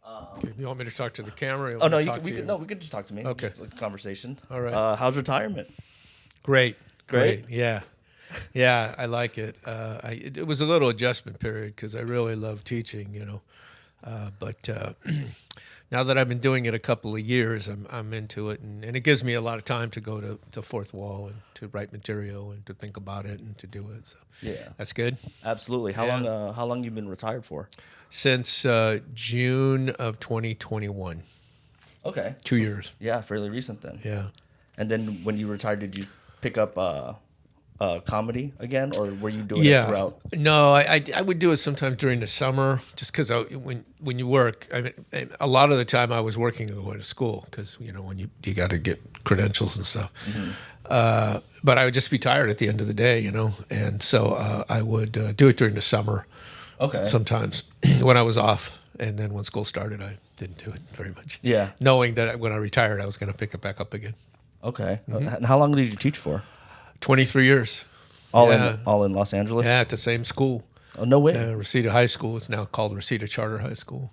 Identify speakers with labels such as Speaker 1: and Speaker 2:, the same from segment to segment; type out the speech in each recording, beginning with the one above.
Speaker 1: Okay, you want me to talk to the camera? Or you
Speaker 2: Oh
Speaker 1: want
Speaker 2: no,
Speaker 1: me to
Speaker 2: you
Speaker 1: talk
Speaker 2: can,
Speaker 1: to you?
Speaker 2: we could just talk to me.
Speaker 1: Okay.
Speaker 2: Just like a conversation.
Speaker 1: All right.
Speaker 2: How's retirement?
Speaker 1: Great.
Speaker 2: Great?
Speaker 1: Great. Yeah. Yeah, I like it. It was a little adjustment period because I really love teaching, but now that I've been doing it a couple of years, I'm into it, and it gives me a lot of time to go to fourth wall and to write material and to think about it and to do it. So
Speaker 2: Yeah,
Speaker 1: that's good.
Speaker 2: absolutely.
Speaker 1: Yeah.
Speaker 2: How long you been retired for?
Speaker 1: Since June of 2021,
Speaker 2: Okay.
Speaker 1: 2 years.
Speaker 2: Yeah, fairly recent then.
Speaker 1: Yeah.
Speaker 2: And then when you retired, did you pick up comedy again, or were you doing it
Speaker 1: Yeah,
Speaker 2: throughout?
Speaker 1: no, I would do it sometimes during the summer, just because when you work, I mean, a lot of the time I was working and going to school because when you got to get credentials and stuff. But I would just be tired at the end of the day, and so I would do it during the summer.
Speaker 2: Okay.
Speaker 1: Sometimes when I was off, and then when school started, I didn't do it very much.
Speaker 2: Yeah.
Speaker 1: Knowing that when I retired, I was going to pick it back up again.
Speaker 2: Okay. And how long did you teach for?
Speaker 1: 23 years.
Speaker 2: All
Speaker 1: Yeah.
Speaker 2: in Los Angeles?
Speaker 1: Yeah, at the same school.
Speaker 2: Oh, no way.
Speaker 1: Reseda High School. It's now called Reseda Charter High School.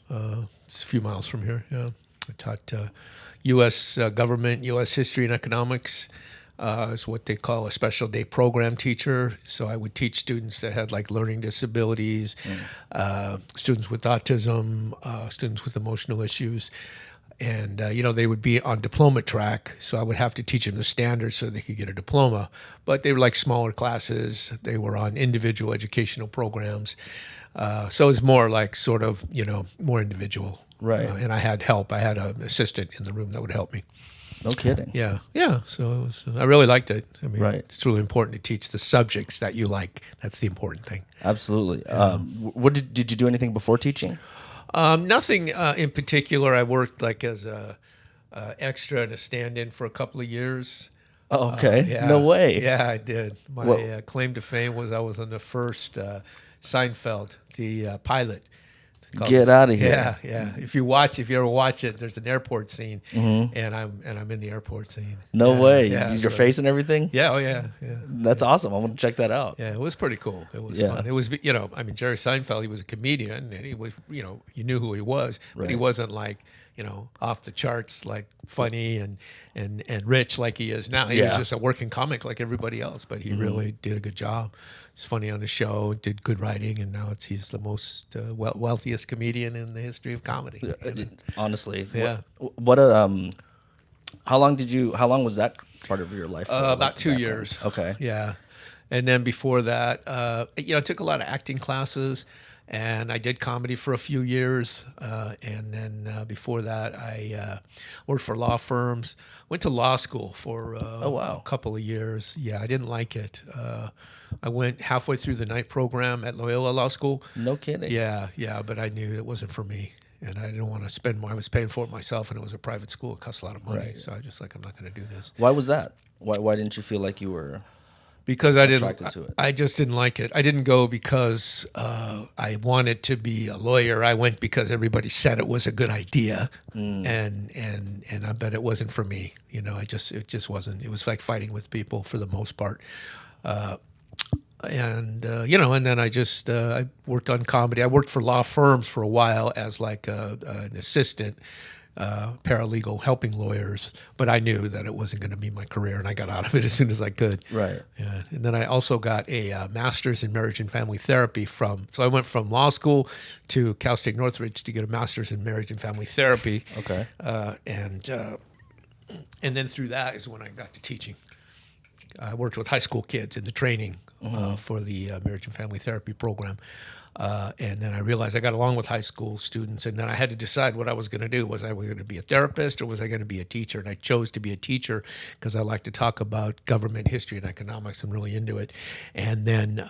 Speaker 1: It's a few miles from here. Yeah, I taught U.S. Government, U.S. history, and economics. Is what they call a special day program teacher. So I would teach students that had like learning disabilities, students with autism, students with emotional issues. And, they would be on diploma track, so I would have to teach them the standards so they could get a diploma. But they were like smaller classes. They were on individual educational programs. So it was more like sort of, more individual.
Speaker 2: Right.
Speaker 1: And I had help. I had an assistant in the room that would help me.
Speaker 2: No kidding.
Speaker 1: Yeah. Yeah. So it was, I really liked it. I mean,
Speaker 2: Right.
Speaker 1: It's really important to teach the subjects that you like. That's the important thing.
Speaker 2: Absolutely. What did you do anything before teaching?
Speaker 1: Nothing in particular. I worked like as a extra and a stand-in for a couple of years.
Speaker 2: Oh, okay.
Speaker 1: Yeah.
Speaker 2: No way.
Speaker 1: Yeah, I did. My
Speaker 2: Well-
Speaker 1: claim to fame was I was on the first Seinfeld, the pilot.
Speaker 2: Get out of here.
Speaker 1: Yeah, yeah. If you ever watch it, there's an airport scene, and I'm in the airport scene.
Speaker 2: No
Speaker 1: Yeah,
Speaker 2: way.
Speaker 1: Yeah,
Speaker 2: Your
Speaker 1: so-
Speaker 2: face and everything?
Speaker 1: Yeah. Oh, yeah. Yeah.
Speaker 2: That's awesome. I want to check that out.
Speaker 1: Yeah, it was pretty cool. It was
Speaker 2: Yeah.
Speaker 1: fun. It was, I mean, Jerry Seinfeld, he was a comedian, and he was, you knew who he was, but he
Speaker 2: Right.
Speaker 1: wasn't like, off the charts, like funny and rich like he is now. He was
Speaker 2: Yeah.
Speaker 1: just a working comic like everybody else, but he really did a good job. He's funny on the show, did good writing, and now he's the most wealthiest comedian in the history of comedy.
Speaker 2: Honestly.
Speaker 1: Yeah.
Speaker 2: How long was that part of your life?
Speaker 1: About 2 years.
Speaker 2: Okay.
Speaker 1: Yeah. And then before that, I took a lot of acting classes, and I did comedy for a few years. And then before that, I worked for law firms, went to law school for
Speaker 2: wow.
Speaker 1: a couple of years. Yeah, I didn't like it. I went halfway through the night program at Loyola Law School.
Speaker 2: No kidding.
Speaker 1: Yeah, but I knew it wasn't for me. And I didn't want to spend more. I was paying for it myself, and it was a private school. It cost a lot of money.
Speaker 2: Right.
Speaker 1: So I just I'm not going to do this.
Speaker 2: Why was that? Why didn't you feel like you were
Speaker 1: Because I
Speaker 2: attracted
Speaker 1: didn't,
Speaker 2: to it?
Speaker 1: I just didn't like it. I didn't go because I wanted to be a lawyer. I went because everybody said it was a good idea, and I bet it wasn't for me. It just wasn't. It was like fighting with people for the most part, and then I worked on comedy. I worked for law firms for a while as like an assistant. Paralegal helping lawyers, but I knew that it wasn't going to be my career, and I got out of it as soon as I could.
Speaker 2: Right.
Speaker 1: Yeah. And then I also got a master's in marriage and family therapy so I went from law school to Cal State Northridge to get a master's in marriage and family therapy.
Speaker 2: Okay.
Speaker 1: And then through that is when I got to teaching. I worked with high school kids in the training for the marriage and family therapy program. And then I realized I got along with high school students, and then I had to decide what I was going to do. Was I going to be a therapist or was I going to be a teacher? And I chose to be a teacher because I like to talk about government history and economics. I'm really into it. And then,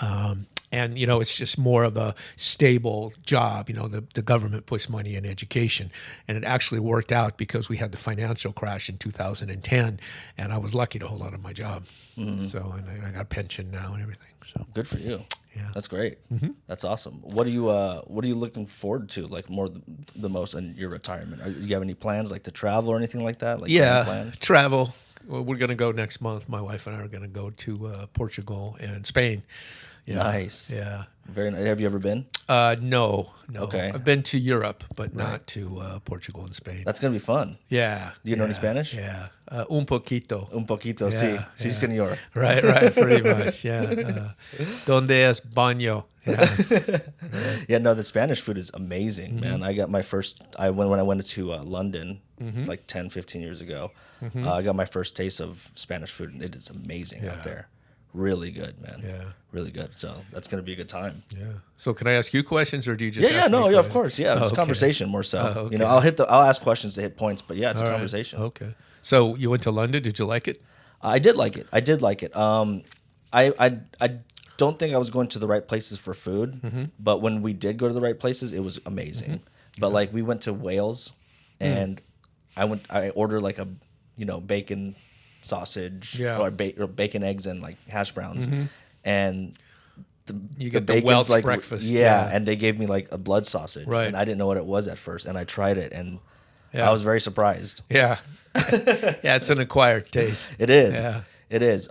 Speaker 1: it's just more of a stable job. The government puts money in education, and it actually worked out because we had the financial crash in 2010, and I was lucky to hold on to my job. So, and I got a pension now and everything. So
Speaker 2: Good for you.
Speaker 1: Yeah.
Speaker 2: That's great. That's awesome. What are you looking forward to, like more the most in your retirement? Do you have any plans like to travel or anything like that? Like
Speaker 1: Yeah,
Speaker 2: plans?
Speaker 1: travel. Well, we're going to go next month. My wife and I are going to go to Portugal and Spain. Yeah.
Speaker 2: Nice.
Speaker 1: Yeah.
Speaker 2: Very nice. Have you ever been?
Speaker 1: No.
Speaker 2: Okay.
Speaker 1: I've been to Europe, but not to Portugal and Spain.
Speaker 2: That's gonna be fun.
Speaker 1: Yeah.
Speaker 2: Do you know any Spanish?
Speaker 1: Yeah. Un poquito.
Speaker 2: Un poquito,
Speaker 1: Yeah,
Speaker 2: sí,
Speaker 1: yeah.
Speaker 2: señor.
Speaker 1: Right, pretty much. Yeah. Donde es baño? Yeah.
Speaker 2: Yeah, no, the Spanish food is amazing, man. I got my first, when I went to London like 10, 15 years ago, I got my first taste of Spanish food, and it is amazing out there. Really good, man.
Speaker 1: Yeah.
Speaker 2: Really good. So that's going to be a good time.
Speaker 1: Yeah. So can I ask you questions, or do you just?
Speaker 2: Yeah,
Speaker 1: ask me
Speaker 2: no, yeah, of
Speaker 1: questions?
Speaker 2: course. Yeah, it's
Speaker 1: okay.
Speaker 2: conversation more so.
Speaker 1: Oh, okay.
Speaker 2: I'll ask questions to hit points, but yeah, it's a
Speaker 1: All right.
Speaker 2: conversation.
Speaker 1: Okay. So you went to London. Did you like it?
Speaker 2: I did like it. I don't think I was going to the right places for food, but when we did go to the right places, it was amazing. But like we went to Wales, and I ordered like a bacon sausage or bacon, eggs, and like hash browns, and
Speaker 1: You get the
Speaker 2: bacon's
Speaker 1: Welsh
Speaker 2: like
Speaker 1: breakfast.
Speaker 2: and they gave me like a blood sausage,
Speaker 1: Right.
Speaker 2: and I didn't know what it was at first, and I tried it, and
Speaker 1: Yeah.
Speaker 2: I was very surprised.
Speaker 1: Yeah. Yeah, it's an acquired taste.
Speaker 2: It is.
Speaker 1: Yeah.
Speaker 2: It is.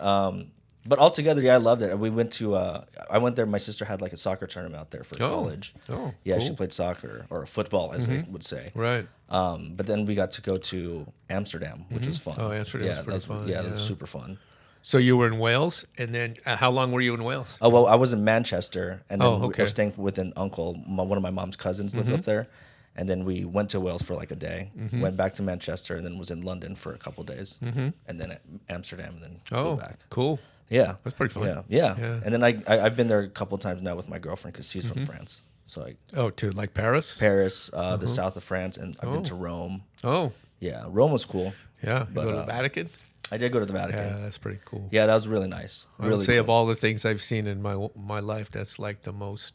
Speaker 2: But altogether, yeah, I loved it. We went to. I went there. My sister had like a soccer tournament out there for college.
Speaker 1: Oh,
Speaker 2: yeah, she
Speaker 1: cool.
Speaker 2: played soccer or football, as they would say.
Speaker 1: Right.
Speaker 2: But then we got to go to Amsterdam, which was fun.
Speaker 1: Oh, Amsterdam's
Speaker 2: yeah,
Speaker 1: pretty fun,
Speaker 2: Yeah, that was
Speaker 1: yeah.
Speaker 2: super fun.
Speaker 1: So you were in Wales, and then how long were you in Wales?
Speaker 2: Oh well, I was in Manchester, and then I
Speaker 1: okay.
Speaker 2: was staying with an uncle. One of my mom's cousins lived up there, and then we went to Wales for like a day. Went back to Manchester, and then was in London for a couple of days, and then at Amsterdam, and then flew back.
Speaker 1: Cool.
Speaker 2: Yeah,
Speaker 1: That's pretty fun.
Speaker 2: Yeah.
Speaker 1: Yeah.
Speaker 2: And then I've been there a couple of times now with my girlfriend because she's from France. So like
Speaker 1: Oh, to like Paris?
Speaker 2: Paris, the south of France, and I've been to Rome.
Speaker 1: Oh,
Speaker 2: Yeah, Rome was cool.
Speaker 1: yeah. You
Speaker 2: But,
Speaker 1: go to the Vatican?
Speaker 2: I did go to the Vatican.
Speaker 1: Yeah, that's pretty cool.
Speaker 2: Yeah, that was really nice.
Speaker 1: I would
Speaker 2: Really
Speaker 1: say
Speaker 2: cool.
Speaker 1: of all the things I've seen in my life, that's like the most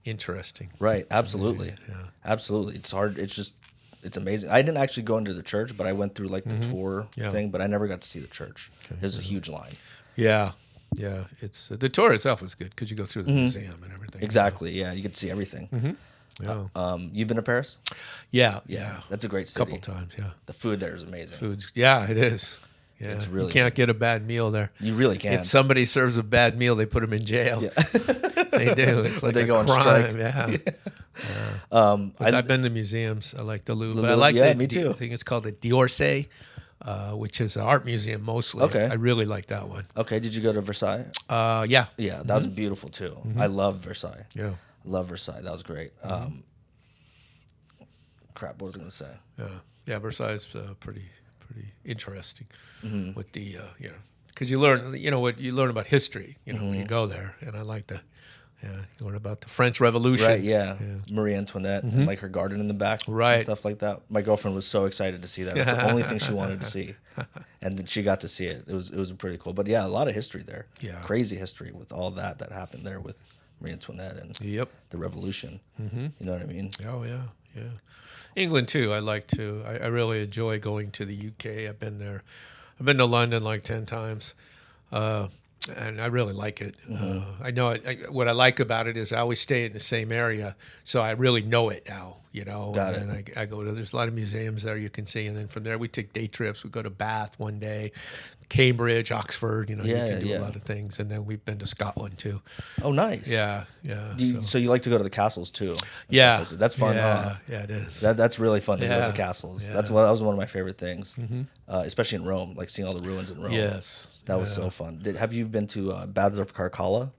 Speaker 1: interesting.
Speaker 2: Right, absolutely. Absolutely. It's hard. It's amazing. I didn't actually go into the church, but I went through like the tour thing, but I never got to see the church. There's a huge line.
Speaker 1: Yeah, yeah. It's the tour itself is good because you go through the museum and everything.
Speaker 2: Exactly. Yeah, you get to see everything.
Speaker 1: Yeah.
Speaker 2: You've been to Paris?
Speaker 1: Yeah.
Speaker 2: That's a great
Speaker 1: A
Speaker 2: city.
Speaker 1: couple times. Yeah.
Speaker 2: The food there is amazing.
Speaker 1: Foods. Yeah, it is. Yeah.
Speaker 2: It's really
Speaker 1: you can't get a bad meal there.
Speaker 2: You really can.
Speaker 1: If somebody serves a bad meal, they put them in jail.
Speaker 2: Yeah.
Speaker 1: They do. It's like
Speaker 2: they
Speaker 1: a
Speaker 2: go on
Speaker 1: crime.
Speaker 2: strike.
Speaker 1: Yeah. I've been to museums. I like the Louvre. But I
Speaker 2: Louvre,
Speaker 1: like
Speaker 2: yeah,
Speaker 1: the,
Speaker 2: me too.
Speaker 1: I think it's called the d'Orsay, which is an art museum mostly.
Speaker 2: Okay.
Speaker 1: I really like that one.
Speaker 2: Okay, did you go to Versailles?
Speaker 1: Yeah.
Speaker 2: Yeah, that was beautiful too. I love Versailles.
Speaker 1: Yeah.
Speaker 2: Love Versailles. That was great. Crap, what was I going to say?
Speaker 1: Yeah. Versailles is pretty interesting with the because you learn what you learn about history when you go there, and I like the you learn about the French Revolution.
Speaker 2: Right, yeah. Marie Antoinette and like her garden in the back.
Speaker 1: Right.
Speaker 2: And stuff like that. My girlfriend was so excited to see that. It's the only thing she wanted to see. And then she got to see it. It was pretty cool. But yeah, a lot of history there.
Speaker 1: Yeah.
Speaker 2: Crazy history with all that happened there with Marie Antoinette and
Speaker 1: Yep.
Speaker 2: the revolution. You know what I mean?
Speaker 1: Oh yeah. England too. I like to. I really enjoy going to the UK. I've been there. I've been to London like 10 times, and I really like it. I know what I like about it is I always stay in the same area, so I really know it now.
Speaker 2: Got
Speaker 1: and then I go to. There's a lot of museums there you can see, and then from there we take day trips. We go to Bath one day, Cambridge, Oxford. You can do a lot of things, and then we've been to Scotland too.
Speaker 2: Oh, nice.
Speaker 1: Yeah.
Speaker 2: So you like to go to the castles too? and
Speaker 1: Yeah,
Speaker 2: stuff like that. That's fun, huh?
Speaker 1: Yeah, it is.
Speaker 2: That's really fun to go to
Speaker 1: Yeah.
Speaker 2: the castles.
Speaker 1: Yeah.
Speaker 2: That was one of my favorite things, especially in Rome, like seeing all the ruins in Rome.
Speaker 1: Yes,
Speaker 2: That was so fun. Have you been to Baths of Caracalla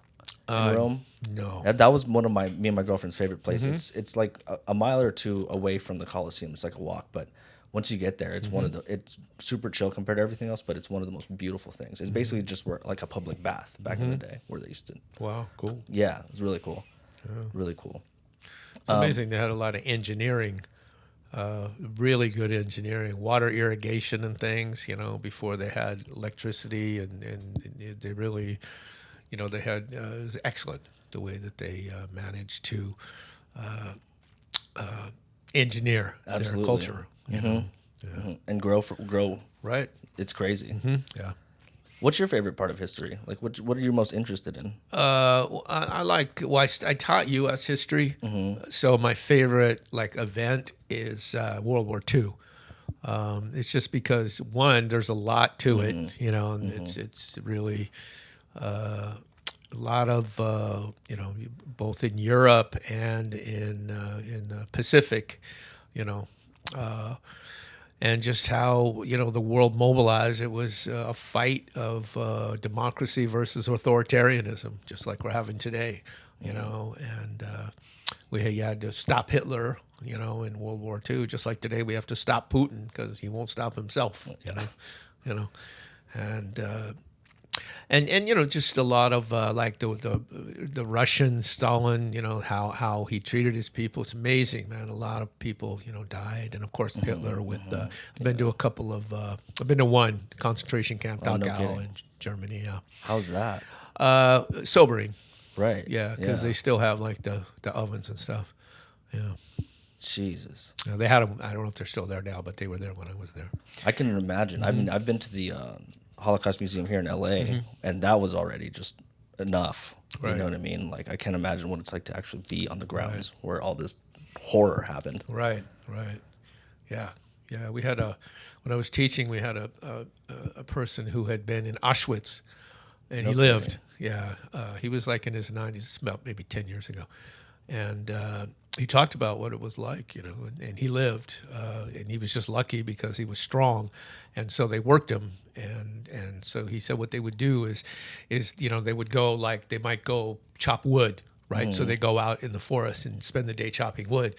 Speaker 2: in Rome?
Speaker 1: No.
Speaker 2: That was one of me and my girlfriend's favorite places. It's like a mile or two away from the Colosseum. It's like a walk, but once you get there, it's it's super chill compared to everything else, but it's one of the most beautiful things. It's basically just like a public bath back in the day where they used to.
Speaker 1: Wow, cool.
Speaker 2: Yeah, it was really cool. Really cool.
Speaker 1: It's amazing. They had a lot of engineering, really good engineering, water irrigation and things, before they had electricity, and they really, they had, it was excellent the way that they managed to engineer
Speaker 2: Absolutely.
Speaker 1: their culture.
Speaker 2: And grow.
Speaker 1: Right.
Speaker 2: It's crazy.
Speaker 1: Yeah.
Speaker 2: What's your favorite part of history? Like, what are you most interested in?
Speaker 1: I like. Well, I taught U.S. history, so my favorite event is World War II. It's just because one, there's a lot to it, and it's really a lot of both in Europe and in the Pacific, you know, and just how the world mobilized. It was a fight of democracy versus authoritarianism, just like we're having today, and we had to stop Hitler, in World War II, just like today we have to stop Putin because he won't stop himself, and. And just a lot of like the Russian Stalin, how he treated his people. It's amazing, man. A lot of people died, and of course Hitler. I've been to a couple of I've been to one concentration camp, Dachau, in Germany. Yeah.
Speaker 2: How's that?
Speaker 1: Sobering.
Speaker 2: Right.
Speaker 1: Yeah, because they still have like the ovens and stuff. Yeah.
Speaker 2: Jesus.
Speaker 1: They had them. I don't know if they're still there now, but they were there when I was there.
Speaker 2: I can imagine. I mean, I've been to the Holocaust Museum here in LA, and that was already just enough.
Speaker 1: Right.
Speaker 2: You know what I mean? Like, I can't imagine what it's like to actually be on the grounds where all this horror happened.
Speaker 1: Right. Yeah. We had when I was teaching, we had a person who had been in Auschwitz, and he lived. Yeah. He was like in his 90s, about maybe 10 years ago. And he talked about what it was like, and he lived, and he was just lucky because he was strong, and so they worked him, and so he said what they would do is they would go, like, they might go chop wood, right? So they go out in the forest and spend the day chopping wood,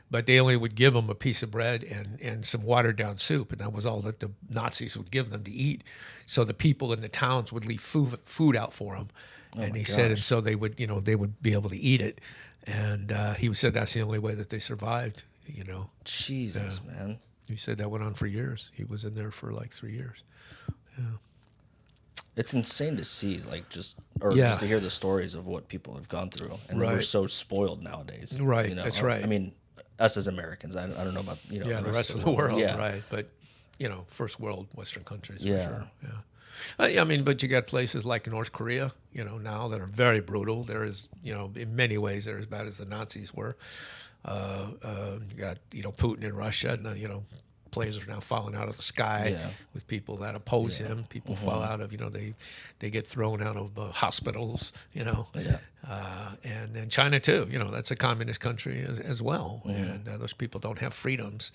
Speaker 1: but they only would give them a piece of bread and some watered down soup, and that was all that the Nazis would give them to eat. So the people in the towns would leave food out for them, and he said, and so they would be able to eat it. And he said that's the only way that they survived,
Speaker 2: Jesus, man.
Speaker 1: He said that went on for years. He was in there for like 3 years. Yeah.
Speaker 2: It's insane to see, like, just to hear the stories of what people have gone through. And we're so spoiled nowadays.
Speaker 1: Right, that's right.
Speaker 2: I mean, us as Americans, I don't know about,
Speaker 1: the rest of the world. Yeah. Right. But, first world Western countries, for sure. Yeah. I mean, but you got places like North Korea, now that are very brutal. There is, in many ways, they're as bad as the Nazis were. You got, Putin in Russia. And, planes are now falling out of the sky with people that oppose him. People fall out of, they get thrown out of hospitals, and then China too. That's a communist country as well, and those people don't have freedoms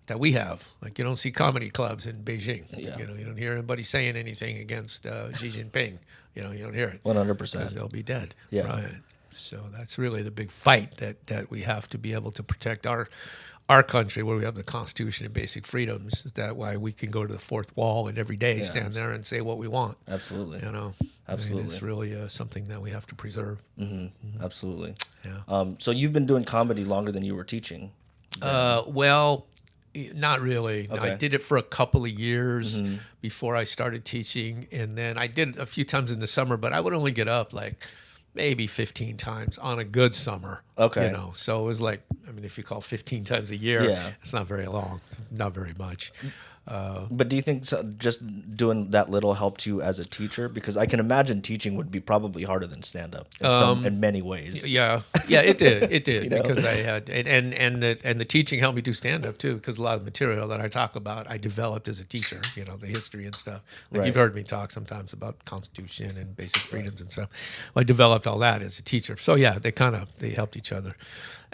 Speaker 1: that we have. Like, you don't see comedy clubs in Beijing.
Speaker 2: Yeah.
Speaker 1: You don't hear anybody saying anything against Xi Jinping. You don't hear it.
Speaker 2: 100%.
Speaker 1: They'll be dead.
Speaker 2: Yeah.
Speaker 1: Right. So that's really the big fight that we have to be able to protect our country, where we have the Constitution and basic freedoms. That why we can go to the fourth wall and every day stand there and say what we want.
Speaker 2: Absolutely.
Speaker 1: Absolutely. I mean, it's really something that we have to preserve.
Speaker 2: Absolutely.
Speaker 1: Yeah.
Speaker 2: So you've been doing comedy longer than you were teaching.
Speaker 1: Well, not really.
Speaker 2: Okay.
Speaker 1: I did it for a couple of years before I started teaching, and then I did it a few times in the summer, but I would only get up like maybe 15 times on a good summer.
Speaker 2: Okay.
Speaker 1: So it was like, I mean, if you call 15 times a year, it's not very long, not very much.
Speaker 2: But do you think just doing that little helped you as a teacher? Because I can imagine teaching would be probably harder than stand-up in many ways.
Speaker 1: Yeah, it did because I had and the teaching helped me do stand-up too, because a lot of the material that I talk about I developed as a teacher. The history and stuff. Like you've heard me talk sometimes about Constitution and basic freedoms and stuff. Well, I developed all that as a teacher. So yeah, they helped each other.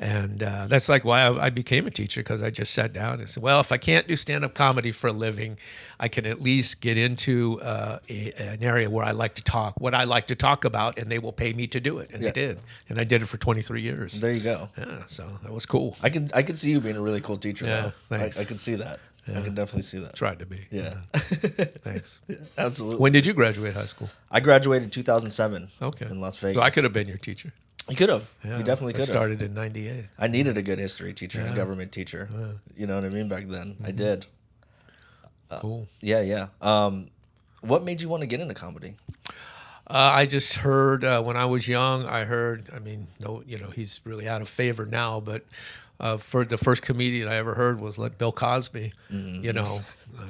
Speaker 1: And that's like why I became a teacher, because I just sat down and said, well, if I can't do stand-up comedy for a living, I can at least get into an area where I like to talk, what I like to talk about, and they will pay me to do it. And they did. And I did it for 23 years.
Speaker 2: There you go.
Speaker 1: Yeah, so that was cool.
Speaker 2: I could see you being a really cool teacher, though.
Speaker 1: Thanks.
Speaker 2: I could see that. I can definitely see that.
Speaker 1: Tried to be.
Speaker 2: Yeah.
Speaker 1: Thanks.
Speaker 2: Absolutely.
Speaker 1: When did you graduate high school?
Speaker 2: I graduated in 2007
Speaker 1: Okay.
Speaker 2: in Las Vegas.
Speaker 1: So I could have been your teacher.
Speaker 2: You could have.
Speaker 1: Yeah,
Speaker 2: You definitely could have.
Speaker 1: I started in 98.
Speaker 2: I needed a good history teacher and a government teacher.
Speaker 1: Yeah.
Speaker 2: You know what I mean? Back then. I did.
Speaker 1: Cool.
Speaker 2: Yeah. What made you want to get into comedy?
Speaker 1: I just heard when I was young. He's really out of favor now, but for the first comedian I ever heard was like Bill Cosby.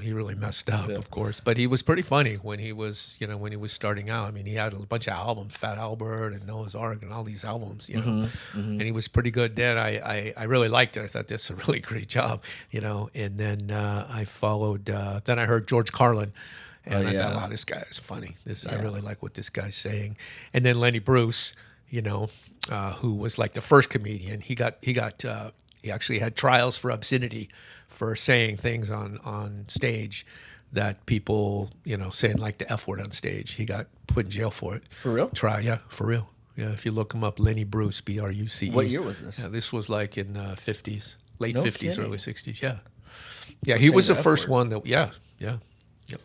Speaker 1: He really messed up, of course, but he was pretty funny when he was starting out. I mean, he had a bunch of albums, Fat Albert and Noah's Ark and all these albums, and he was pretty good then. I really liked it. I thought this was a really great job, and then I followed. Then I heard George Carlin. And I
Speaker 2: yeah.
Speaker 1: thought, wow, this guy is funny. I really like what this guy's saying. And then Lenny Bruce, who was like the first comedian, he actually had trials for obscenity for saying things on stage that people, saying like the F word on stage. He got put in jail for it.
Speaker 2: For real?
Speaker 1: Yeah, for real. Yeah, if you look him up, Lenny Bruce, Bruce.
Speaker 2: What year was this?
Speaker 1: Yeah, this was like in the 50s, late
Speaker 2: No
Speaker 1: 50s,
Speaker 2: kidding.
Speaker 1: early 60s. Yeah. Yeah, he was the first one that, Yep.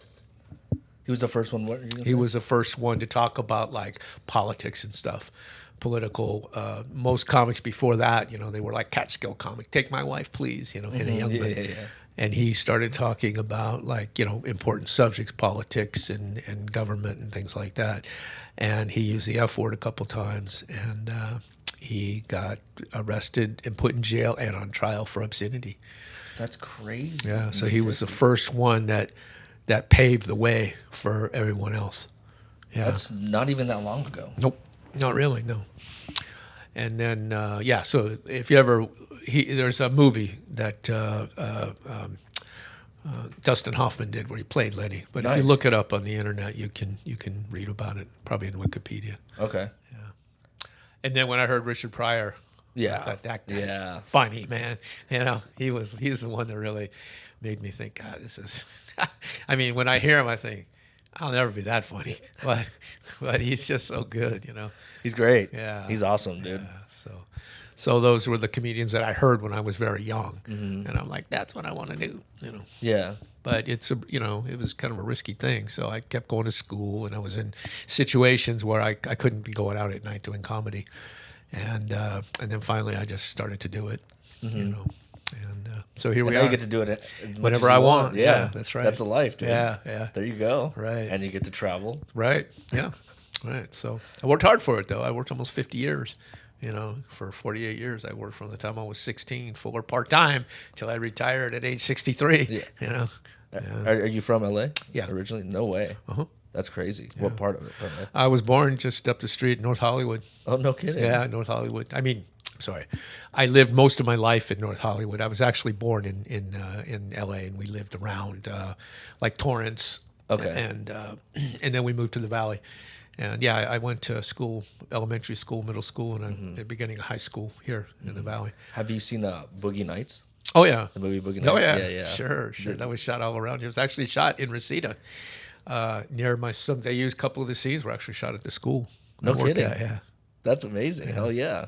Speaker 2: He was the first one. What? Are you gonna
Speaker 1: He
Speaker 2: say?
Speaker 1: was the first one to talk about like politics and stuff, political. Most comics before that, they were like Catskill comic. Take my wife, please. Hit a young man.
Speaker 2: Yeah.
Speaker 1: And he started talking about like important subjects, politics and government and things like that. And he used the F word a couple times, and he got arrested and put in jail and on trial for obscenity.
Speaker 2: That's crazy.
Speaker 1: Yeah, so he was the first one that paved the way for everyone else. Yeah.
Speaker 2: That's not even that long ago.
Speaker 1: Nope, not really, no. And then, so if you ever, there's a movie that Dustin Hoffman did where he played Lenny. But if you
Speaker 2: Nice.
Speaker 1: look it up on the internet, you can read about it, probably in Wikipedia.
Speaker 2: Okay.
Speaker 1: And then when I heard Richard Pryor,
Speaker 2: Yeah.
Speaker 1: I thought that guy's
Speaker 2: Yeah.
Speaker 1: funny, man. He was the one that really made me think, God, this is. I mean, when I hear him, I think I'll never be that funny, but he's just so good,
Speaker 2: He's great.
Speaker 1: Yeah.
Speaker 2: He's awesome, dude.
Speaker 1: Yeah, so those were the comedians that I heard when I was very young, and I'm like, that's what I want to do,
Speaker 2: Yeah.
Speaker 1: But it was kind of a risky thing, so I kept going to school, and I was in situations where I couldn't be going out at night doing comedy, and then finally I just started to do it, and so here
Speaker 2: And
Speaker 1: we
Speaker 2: now
Speaker 1: are.
Speaker 2: you get to do it as much
Speaker 1: Whenever
Speaker 2: as you
Speaker 1: I want.
Speaker 2: Yeah.
Speaker 1: Yeah, that's right.
Speaker 2: That's a life, dude.
Speaker 1: Yeah.
Speaker 2: There you go.
Speaker 1: Right.
Speaker 2: And you get to travel.
Speaker 1: Right. Yeah. Right. So I worked hard for it, though. I worked almost 50 years. For 48 years, I worked from the time I was 16, full or part time, till I retired at age 63.
Speaker 2: Yeah. Are you from LA?
Speaker 1: Yeah.
Speaker 2: Originally? No way.
Speaker 1: Uh-huh.
Speaker 2: That's crazy. What part of it? From LA?
Speaker 1: I was born just up the street, North Hollywood.
Speaker 2: Oh, no kidding.
Speaker 1: Yeah, North Hollywood. I mean, sorry, I lived most of my life in North Hollywood. I was actually born in LA, and we lived around like Torrance.
Speaker 2: Okay.
Speaker 1: And then we moved to the Valley. And yeah, I went to school, elementary school, middle school, and the beginning of high school here in the Valley.
Speaker 2: Have you seen Boogie Nights?
Speaker 1: Oh yeah,
Speaker 2: The movie Boogie
Speaker 1: oh
Speaker 2: Nights?
Speaker 1: yeah, sure. That was shot all around here. It was actually shot in Reseda, near my. They used a couple of the scenes were actually shot at the school.
Speaker 2: No
Speaker 1: I worked
Speaker 2: kidding.
Speaker 1: at, yeah.
Speaker 2: That's amazing. Hell yeah.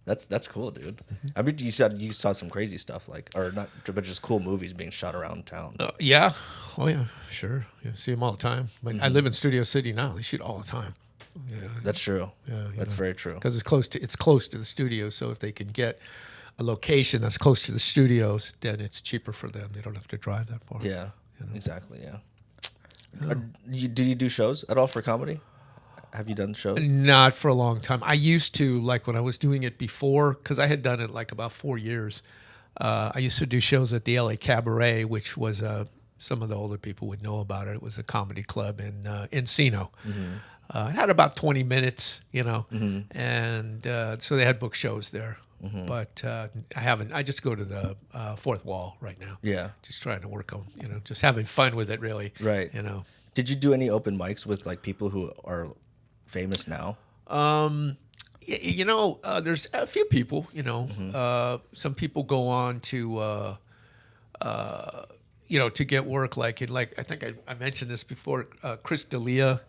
Speaker 2: That's cool, dude. I mean, you said you saw some crazy stuff, or not, but just cool movies being shot around town.
Speaker 1: Yeah. Oh yeah, sure. Yeah, see them all the time. I live in Studio City now. They shoot all the time.
Speaker 2: That's true.
Speaker 1: Yeah,
Speaker 2: That's very true.
Speaker 1: Because it's close to the studio. So if they can get a location that's close to the studios, then it's cheaper for them. They don't have to drive that far.
Speaker 2: Yeah, exactly. Yeah. Did you do shows at all for comedy? Have you done shows?
Speaker 1: Not for a long time. I used to, like when I was doing it before, because I had done it like about 4 years. I used to do shows at the LA Cabaret, which was some of the older people would know about it. It was a comedy club in Encino. It had about 20 minutes, and so they had book shows there. But I haven't. I just go to the fourth wall right now.
Speaker 2: Yeah.
Speaker 1: Just trying to work on, just having fun with it, really.
Speaker 2: Right. Did you do any open mics with like people who are famous now?
Speaker 1: There's a few people, some people go on to, to get work like I think I mentioned this before, Chris D'Elia.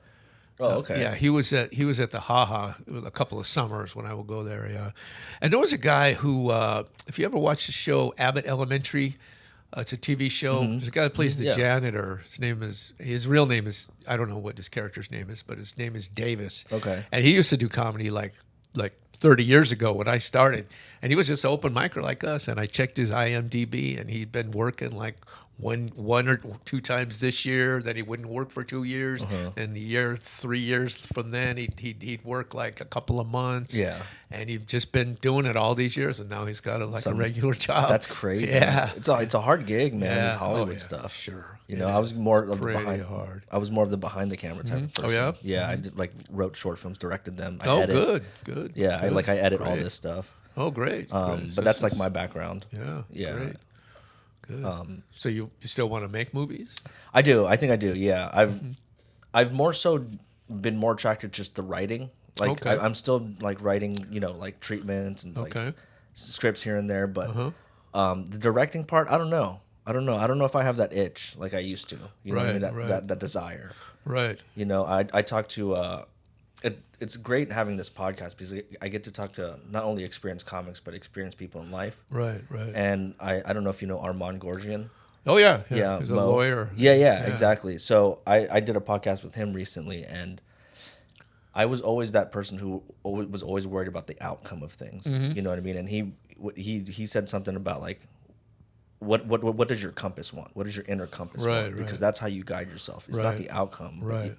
Speaker 2: Oh, okay.
Speaker 1: Yeah, he was at the Haha a couple of summers when I would go there. Yeah, and there was a guy who, if you ever watch the show Abbott Elementary, it's a TV show. There's a guy that plays the janitor. His real name is, I don't know what his character's name is, but his name is Davis.
Speaker 2: Okay.
Speaker 1: And he used to do comedy like 30 years ago when I started, and he was just an open micer like us. And I checked his IMDb, and he'd been working like one or two times this year. Then he wouldn't work for 2 years, and 3 years from then he'd work like a couple of months.
Speaker 2: Yeah,
Speaker 1: and he'd just been doing it all these years, and now he's got a regular job.
Speaker 2: That's crazy.
Speaker 1: Yeah,
Speaker 2: man. It's a hard gig, man.
Speaker 1: Yeah.
Speaker 2: This Hollywood
Speaker 1: Oh, yeah.
Speaker 2: stuff.
Speaker 1: Sure.
Speaker 2: I was more of the
Speaker 1: Pretty
Speaker 2: behind.
Speaker 1: hard.
Speaker 2: I was more of the behind the camera type of person.
Speaker 1: Oh yeah.
Speaker 2: Yeah, I did wrote short films, directed them. I
Speaker 1: Oh,
Speaker 2: edit.
Speaker 1: good.
Speaker 2: Yeah,
Speaker 1: good.
Speaker 2: I edit all
Speaker 1: Great.
Speaker 2: this stuff.
Speaker 1: Oh, great.
Speaker 2: But that's like my background.
Speaker 1: Yeah.
Speaker 2: Yeah.
Speaker 1: Great. Good. So you still want to make movies?
Speaker 2: I do. I think I do. Yeah. I've more so been more attracted to just the writing. Like
Speaker 1: Okay.
Speaker 2: I'm still like writing, like treatments and like scripts here and there, but the directing part, I don't know. I don't know if I have that itch like I used to. You know what I mean? That desire.
Speaker 1: Right.
Speaker 2: I talk to it's great having this podcast because I get to talk to not only experienced comics but experienced people in life.
Speaker 1: Right.
Speaker 2: And I don't know if you know Armand Gorgian.
Speaker 1: Oh yeah. He's a lawyer.
Speaker 2: Yeah, exactly. So I did a podcast with him recently, and I was always that person who was always worried about the outcome of things. You know what I mean? And he said something about like, what does your compass want? What does your inner compass want? Because that's how you guide yourself. It's not the outcome.
Speaker 1: Right.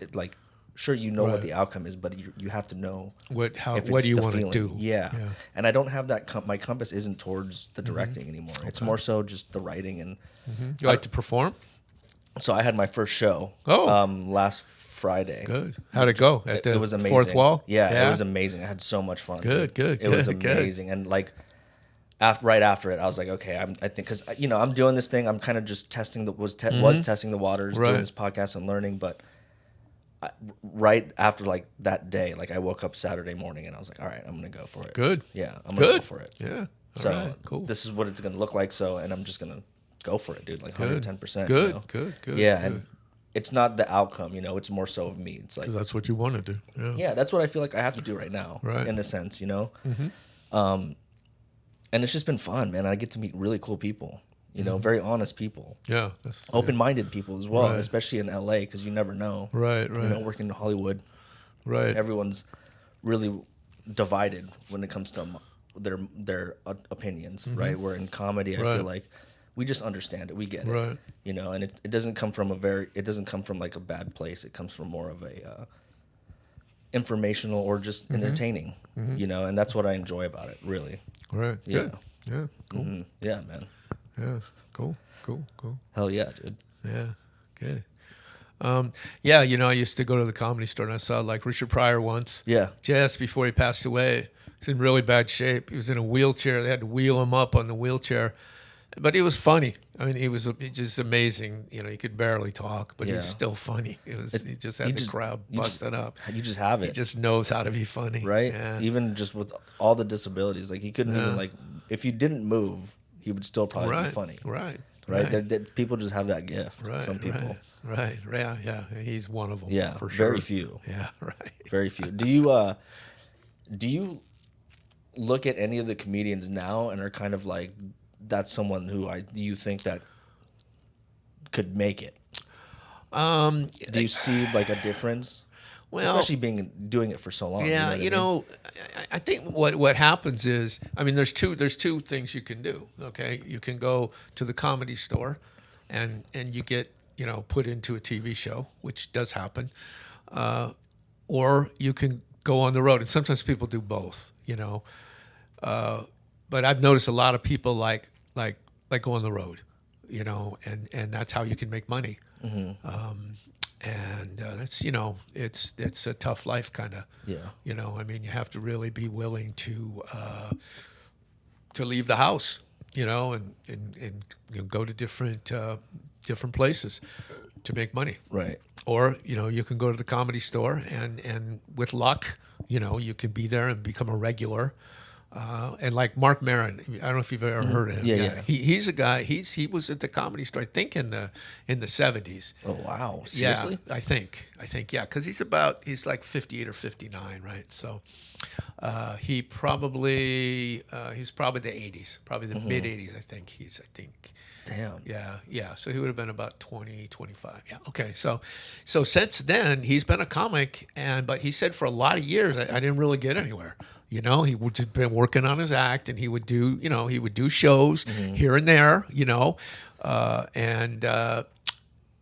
Speaker 2: Sure, you know what the outcome is, but you have to know
Speaker 1: what do you want to do.
Speaker 2: Yeah. And I don't have that. My compass isn't towards the directing anymore. It's more so just the writing. And
Speaker 1: you like to perform?
Speaker 2: So I had my first show last Friday.
Speaker 1: Good. How'd it go? At the
Speaker 2: it was amazing.
Speaker 1: Fourth Wall?
Speaker 2: Yeah, it was amazing. I had so much fun.
Speaker 1: Good.
Speaker 2: It was amazing. And like right after it, I was like, okay, I think because I'm doing this thing. I'm kind of just testing was testing the waters, doing this podcast and learning. But right after like that day, like I woke up Saturday morning and I was like, all right, I'm gonna go for it.
Speaker 1: Good.
Speaker 2: Yeah, I'm gonna go for it.
Speaker 1: Yeah.
Speaker 2: So cool. This is what it's gonna look like. So, and I'm just gonna go for it, dude. Like 110%.
Speaker 1: Good.
Speaker 2: Yeah, and it's not the outcome, it's more so of me. It's like,
Speaker 1: 'cause that's what you want to do.
Speaker 2: Yeah, that's what I feel like I have to do right now, in a sense, and it's just been fun, man. I get to meet really cool people, very honest people.
Speaker 1: Yeah.
Speaker 2: Open-minded people as well, especially in LA, because you never know.
Speaker 1: Right.
Speaker 2: Working in Hollywood.
Speaker 1: Right.
Speaker 2: Everyone's really divided when it comes to their opinions, right? Where in comedy, I feel like we just understand it, we get it, and it doesn't come from like a bad place. It comes from more of a informational or just entertaining, and that's what I enjoy about it, really.
Speaker 1: Right.
Speaker 2: Yeah.
Speaker 1: Good. Yeah. Cool.
Speaker 2: Yeah, man.
Speaker 1: Yeah. Cool.
Speaker 2: Hell yeah, dude.
Speaker 1: Yeah. Good. I used to go to the Comedy Store and I saw like Richard Pryor once.
Speaker 2: Yeah.
Speaker 1: Just before he passed away. He's in really bad shape. He was in a wheelchair. They had to wheel him up on the wheelchair. But he was funny. I mean, he was just amazing. He could barely talk, but he's still funny. He just had the crowd busted up.
Speaker 2: You just have it.
Speaker 1: He just knows how to be funny.
Speaker 2: Right?
Speaker 1: Yeah.
Speaker 2: Even just with all the disabilities. Like, he couldn't even, like, if you didn't move, he would still probably be funny.
Speaker 1: Right.
Speaker 2: People just have that gift.
Speaker 1: Right.
Speaker 2: Some people.
Speaker 1: Right. Yeah. He's one of them.
Speaker 2: Yeah.
Speaker 1: For sure.
Speaker 2: Very few.
Speaker 1: Yeah. Right.
Speaker 2: Very few. Do you look at any of the comedians now and are kind of like, that's someone who you think that could make it? Do you see like a difference? Well, especially doing it for so long.
Speaker 1: Yeah, I think what happens is, I mean, there's two things you can do. Okay, you can go to the Comedy Store, and you get put into a TV show, which does happen, or you can go on the road, and sometimes people do both. But I've noticed a lot of people like go on the road, and that's how you can make money. And that's it's a tough life, kind of. Yeah. I mean, you have to really be willing to leave the house, and go to different places to make money. Right. Or you can go to the Comedy Store, and with luck, you can be there and become a regular. And like Mark Maron, I don't know if you've ever heard of him.
Speaker 2: Yeah.
Speaker 1: He's a guy. He was at the Comedy Store, I think, in the 70s.
Speaker 2: Oh wow! Seriously?
Speaker 1: Yeah, I think yeah, because he's like 58 or 59, right? So he's probably the 80s, probably the mid 80s. I think.
Speaker 2: Damn.
Speaker 1: Yeah. So he would have been about 20, 25. Yeah. Okay. So since then he's been a comic, but he said for a lot of years I didn't really get anywhere. He would just been working on his act, and he would do shows here and there,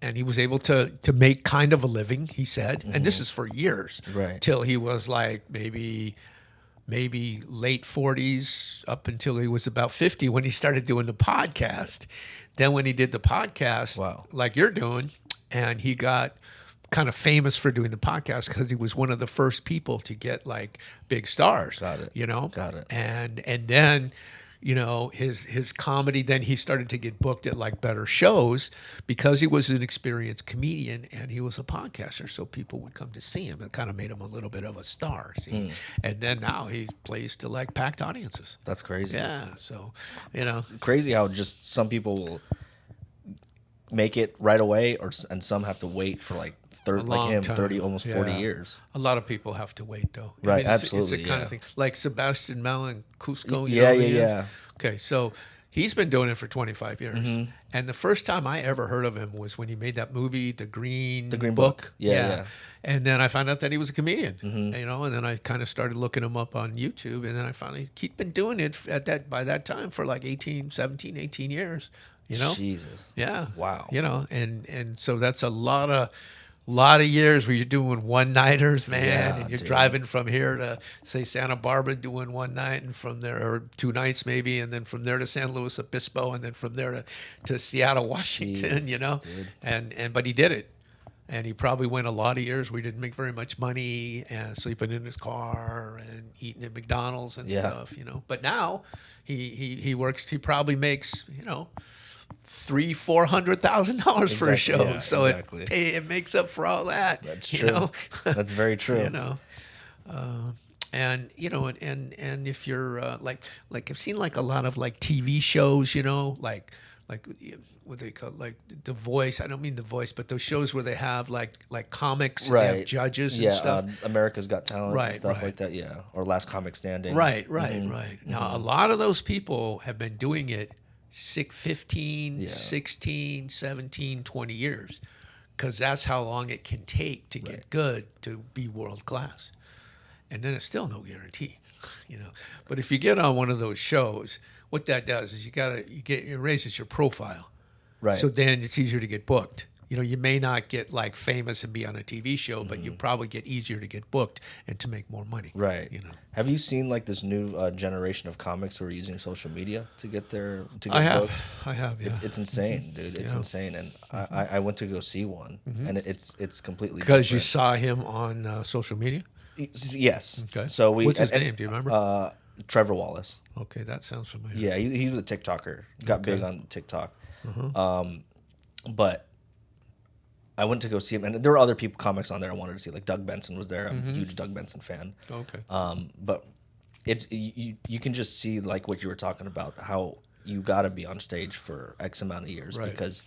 Speaker 1: and he was able to make kind of a living, he said. And this is for years,
Speaker 2: right?
Speaker 1: Till he was like maybe late 40s, up until he was about 50 when he started doing the podcast. Then when he did the podcast, like you're doing, and he got kind of famous for doing the podcast because he was one of the first people to get like big stars.
Speaker 2: Got it.
Speaker 1: Got
Speaker 2: it.
Speaker 1: And then, his comedy. Then he started to get booked at like better shows because he was an experienced comedian and he was a podcaster. So people would come to see him. It kind of made him a little bit of a star. See, and then now he plays to like packed audiences.
Speaker 2: That's crazy.
Speaker 1: Yeah. So,
Speaker 2: Crazy how just some people will make it right away, and some have to wait for like 30, like him,
Speaker 1: time.
Speaker 2: 30, almost 40 years.
Speaker 1: A lot of people have to wait though.
Speaker 2: Right,
Speaker 1: it's
Speaker 2: absolutely,
Speaker 1: the kind of thing like Sebastian Mel in Cusco.
Speaker 2: Yeah.
Speaker 1: Okay, so he's been doing it for 25 years,
Speaker 2: Mm-hmm.
Speaker 1: and the first time I ever heard of him was when he made that movie, The Green
Speaker 2: Book. Yeah.
Speaker 1: And then I found out that he was a comedian,
Speaker 2: Mm-hmm.
Speaker 1: and then I kind of started looking him up on YouTube, and then I finally he'd been doing it by that time for like 17, 18 years.
Speaker 2: Jesus.
Speaker 1: Yeah.
Speaker 2: Wow.
Speaker 1: And so that's a lot of years where you're doing one-nighters, man,
Speaker 2: Yeah,
Speaker 1: and you're
Speaker 2: dude.
Speaker 1: driving from here to, say, Santa Barbara doing one night, and from there, or 2 nights maybe, and then from there to San Luis Obispo, and then from there to Seattle, Washington,
Speaker 2: Jeez, dude.
Speaker 1: but he did it. And he probably went a lot of years where he didn't make very much money and sleeping in his car and eating at McDonald's and stuff, But now he works, he probably makes, $300,000-$400,000 for a show,
Speaker 2: Yeah,
Speaker 1: so
Speaker 2: exactly.
Speaker 1: it makes up for all that.
Speaker 2: That's true. That's very true.
Speaker 1: And and if you're like I've seen like a lot of like TV shows, like what they call like The Voice. I don't mean The Voice, but those shows where they have like comics and they have judges and stuff.
Speaker 2: America's Got Talent and stuff
Speaker 1: right.
Speaker 2: like that. Yeah, or Last Comic Standing.
Speaker 1: Right. Now a lot of those people have been doing it 15, 16, 17, 20 years, because that's how long it can take to get good, to be world class. And then it's still no guarantee, But if you get on one of those shows, what that does is it raises your profile.
Speaker 2: Right.
Speaker 1: So then it's easier to get booked. You may not get like famous and be on a TV show, but you probably get easier to get booked and to make more money.
Speaker 2: Right. Have you seen like this new generation of comics who are using social media to get booked?
Speaker 1: I have. Yeah.
Speaker 2: It's insane, dude. It's insane, and I went to go see one, and it's completely
Speaker 1: because you
Speaker 2: different.
Speaker 1: saw him on social media.
Speaker 2: Yes.
Speaker 1: Okay.
Speaker 2: So
Speaker 1: what's his name? Do you remember?
Speaker 2: Trevor Wallace.
Speaker 1: Okay, that sounds familiar.
Speaker 2: Yeah, he was a TikToker. Got big on TikTok. But I went to go see him, and there were other comics on there I wanted to see. Like Doug Benson was there. I'm a huge Doug Benson fan.
Speaker 1: Okay.
Speaker 2: But it's you can just see like what you were talking about, how you got to be on stage for X amount of years, because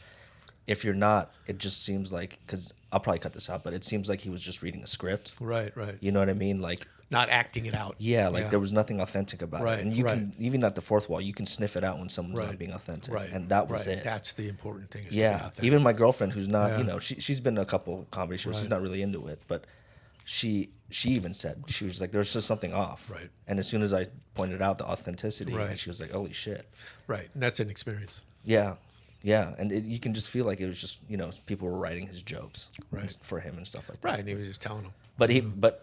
Speaker 2: if you're not, it just seems like, because I'll probably cut this out, but it seems like he was just reading a script.
Speaker 1: Right.
Speaker 2: You know what I mean? Like,
Speaker 1: not acting it out.
Speaker 2: yeah, like there was nothing authentic about it. And you
Speaker 1: right.
Speaker 2: can, even at the fourth wall, you can sniff it out when someone's not being authentic.
Speaker 1: Right.
Speaker 2: And that was it.
Speaker 1: That's the important thing. Is to be
Speaker 2: Yeah.
Speaker 1: authentic.
Speaker 2: Even my girlfriend, who's not, she's been to a couple comedy shows. She's not really into it, but she even said, she was like, there's just something off.
Speaker 1: Right.
Speaker 2: And as soon as I pointed out the authenticity,
Speaker 1: Right.
Speaker 2: she was like, holy shit.
Speaker 1: Right. And that's an experience.
Speaker 2: Yeah. Yeah. And you can just feel like it was just, people were writing his jokes for him and stuff like that.
Speaker 1: Right. And he was just telling them.
Speaker 2: But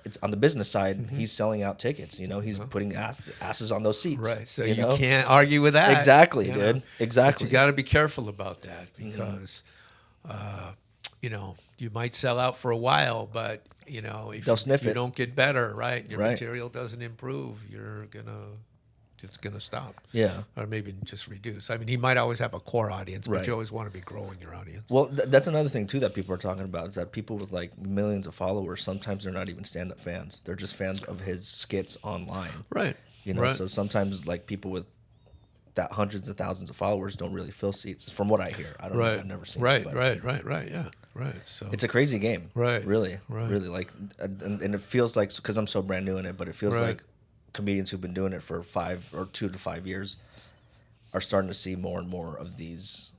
Speaker 2: it's on the business side, he's selling out tickets. He's putting asses on those seats.
Speaker 1: Right. So you can't argue with that.
Speaker 2: Exactly, dude. Exactly.
Speaker 1: But you got to be careful about that, because, you might sell out for a while, but if
Speaker 2: They'll sniff
Speaker 1: you
Speaker 2: it.
Speaker 1: don't get better, right, your
Speaker 2: Right.
Speaker 1: material doesn't improve, it's gonna stop.
Speaker 2: Yeah.
Speaker 1: Or maybe just reduce. I mean, he might always have a core audience, but
Speaker 2: Right.
Speaker 1: you always want to be growing your audience.
Speaker 2: Well, that's another thing too that people are talking about, is that people with like millions of followers, sometimes they're not even stand-up fans. They're just fans of his skits online.
Speaker 1: Right.
Speaker 2: Right. So sometimes like people with that hundreds of thousands of followers don't really fill seats, from what I hear. I don't know. I've never seen it. But
Speaker 1: Right. Yeah. Right. So
Speaker 2: it's a crazy game.
Speaker 1: Right.
Speaker 2: Really.
Speaker 1: Right.
Speaker 2: Really. Like, and it feels like, because I'm so brand new in it, but it feels like comedians who've been doing it for 2 to 5 years are starting to see more and more of these